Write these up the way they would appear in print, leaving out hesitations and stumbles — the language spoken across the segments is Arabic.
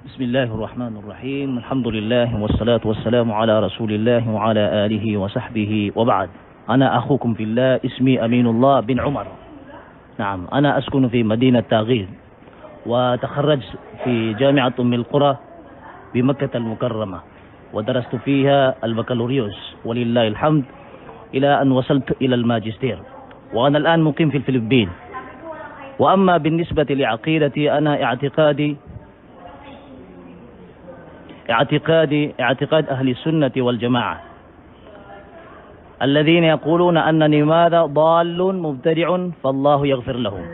بسم الله الرحمن الرحيم. الحمد لله والصلاة والسلام على رسول الله وعلى آله وصحبه وبعد. أنا أخوكم في الله، اسمي أمين الله بن عمر. نعم، أنا أسكن في مدينة تاغير، وتخرجت في جامعة أم القرى بمكة المكرمة، ودرست فيها البكالوريوس ولله الحمد إلى أن وصلت إلى الماجستير، وأنا الآن مقيم في الفلبين. وأما بالنسبة لعقيدتي، أنا اعتقاد أهل السنة والجماعة الذين يقولون أنني ماذا ضال مبتدع فالله يغفر لهم،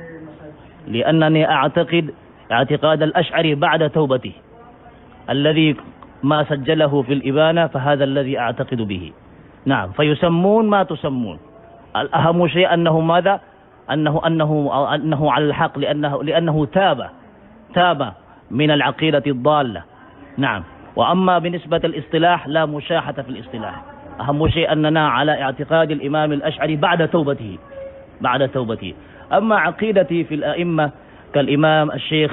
لأنني أعتقد اعتقاد الأشعري بعد توبته الذي ما سجله في الإبانة، فهذا الذي أعتقد به. نعم، فيسمون ما تسمون، الأهم شيء أنه ماذا؟ أنه على الحق، لأنه تاب من العقيدة الضالة. نعم. وأما بالنسبة للاصطلاح، لا مشاحة في الاصطلاح، أهم شيء أننا على اعتقاد الإمام الأشعري بعد توبته. أما عقيدتي في الأئمة كالإمام الشيخ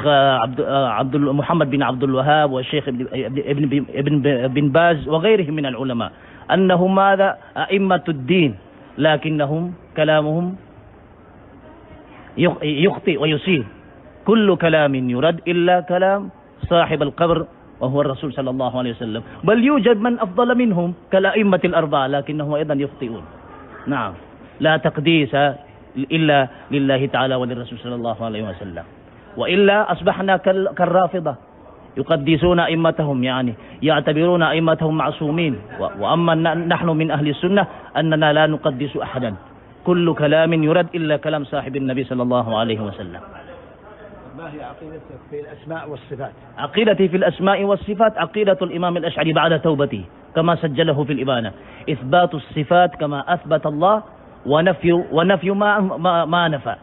محمد بن عبد الوهاب والشيخ ابن باز وغيرهم من العلماء، أنهم ماذا؟ أئمة الدين، لكنهم كلامهم يخطئ ويصيب. كل كلام يرد إلا كلام صاحب القبر وهو الرسول صلى الله عليه وسلم، بل يوجد من أفضل منهم كالأئمة الأربعة، لكنهم أيضا يخطئون. نعم، لا تقديس إلا لله تعالى وللرسول صلى الله عليه وسلم، وإلا أصبحنا كالرافضة يقدسون أئمتهم، يعني يعتبرون أئمتهم معصومين. وأما نحن من أهل السنة أننا لا نقدس أحدا، كل كلام يرد إلا كلام صاحب النبي صلى الله عليه وسلم. ما هي عقيدتك في الأسماء والصفات؟ عقيدتي في الأسماء والصفات عقيدة الإمام الأشعري بعد توبته كما سجله في الإبانة، إثبات الصفات كما أثبت الله، ونفي ما نفى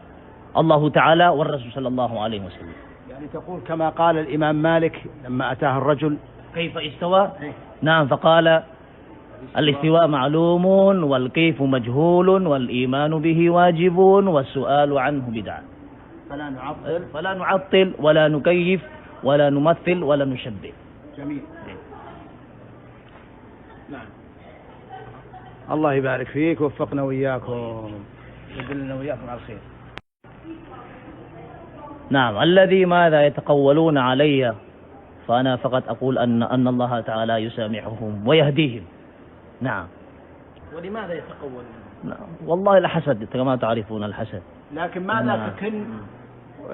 الله تعالى والرسول صلى الله عليه وسلم. يعني تقول كما قال الإمام مالك لما أتاه الرجل كيف استوى؟ نعم، فقال الاستواء معلوم والكيف مجهول والإيمان به واجب والسؤال عنه بدعة. فلا نعطل ولا نكيف ولا نمثل ولا نشبه. جميل. نعم، الله يبارك فيك، وفقنا وإياكم، يدلنا وإياكم على الخير. نعم، الذي ماذا يتقولون علي، فأنا فقط أقول أن الله تعالى يسامحهم ويهديهم. نعم. ولماذا يتقولون؟ نعم، والله الحسد كما تعرفون الحسد. لكن ماذا تكن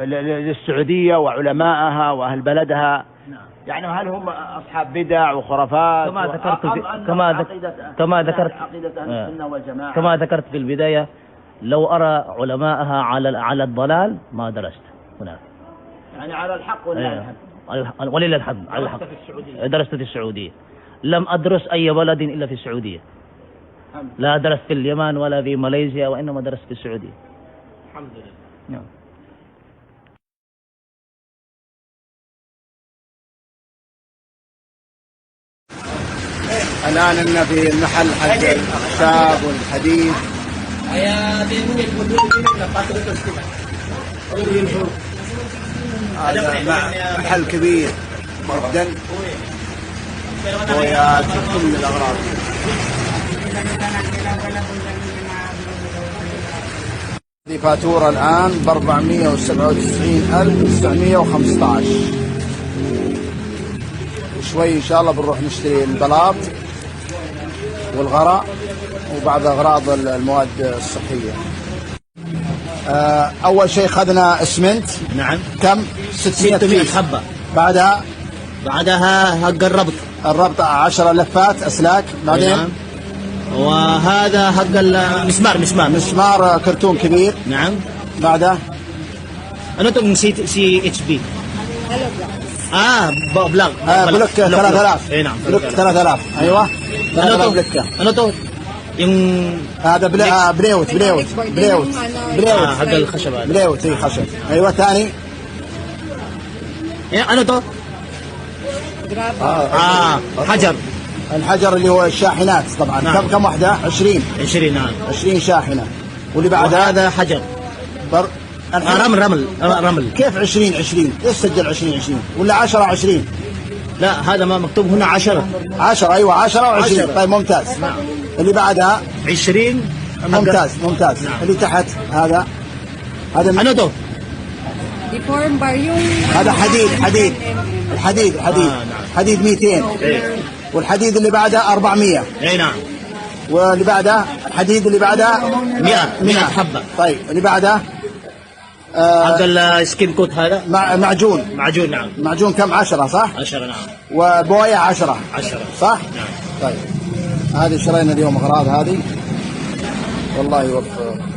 للسعودية وعلمائها وأهل بلدها؟ نعم. يعني هل هم أصحاب بدع وخرافات كما ذكرت عقيدة أهل السنة والجماعة؟ كما ذكرت في البداية، لو أرى علماءها على الضلال ما درست هناك. يعني على الحق ولله الحمد. على الحق. درست في السعودية، لم أدرس أي بلد إلا في السعودية. لا درست في اليمن ولا في ماليزيا، وإنما درست في السعودية. الحمد لله. نعم. الآن إن في المحل حق الأخشاب والحديد. هذا محل كبير جدا، ويات كل الأغراض. هذه فاتورة الآن ب 497,915. شوي إن شاء الله بنروح نشتري البلاط والغراء وبعض أغراض المواد الصحية. أول شيء خذنا اسمنت. نعم. كم؟ 600 حبة. بعدها حق الربط 10 لفات أسلاك. بعدين نعم. وهذا حق مسمار كرتون كبير. نعم. بعدها أنا تقول CHB. بلوك 3000. اي نعم، بلوك 3000. ايوه، انا تو هذا بليوت حق الخشب هذا. بليوت اي خشب. ايوه، ثاني انا تو حجر. الحجر اللي هو الشاحنات طبعا. نعم. كم واحدة؟ 20. نعم، 20 شاحنة. واللي بعد هذا حجر. رمل. كيف 20 ايش سجل 20 ولا 10 20؟ لا هذا ما مكتوب هنا 10. 10 أيوة 10 و20. 10. طيب ممتاز. اللي بعدها 20. ممتاز. اللي تحت هذا أنا دو. Deform bar yung... هذا حديد. نعم. حديد 200. إيه. والحديد اللي بعده 400. اي نعم. واللي بعده الحديد اللي بعده 100 حبة. طيب اللي بعده حق السكين كوت هذا معجون. نعم. معجون كم؟ 10 صح؟ 10 نعم. وبوية 10 صح؟ نعم. طيب هذه شرينا اليوم أغراض هذه، والله يوفق.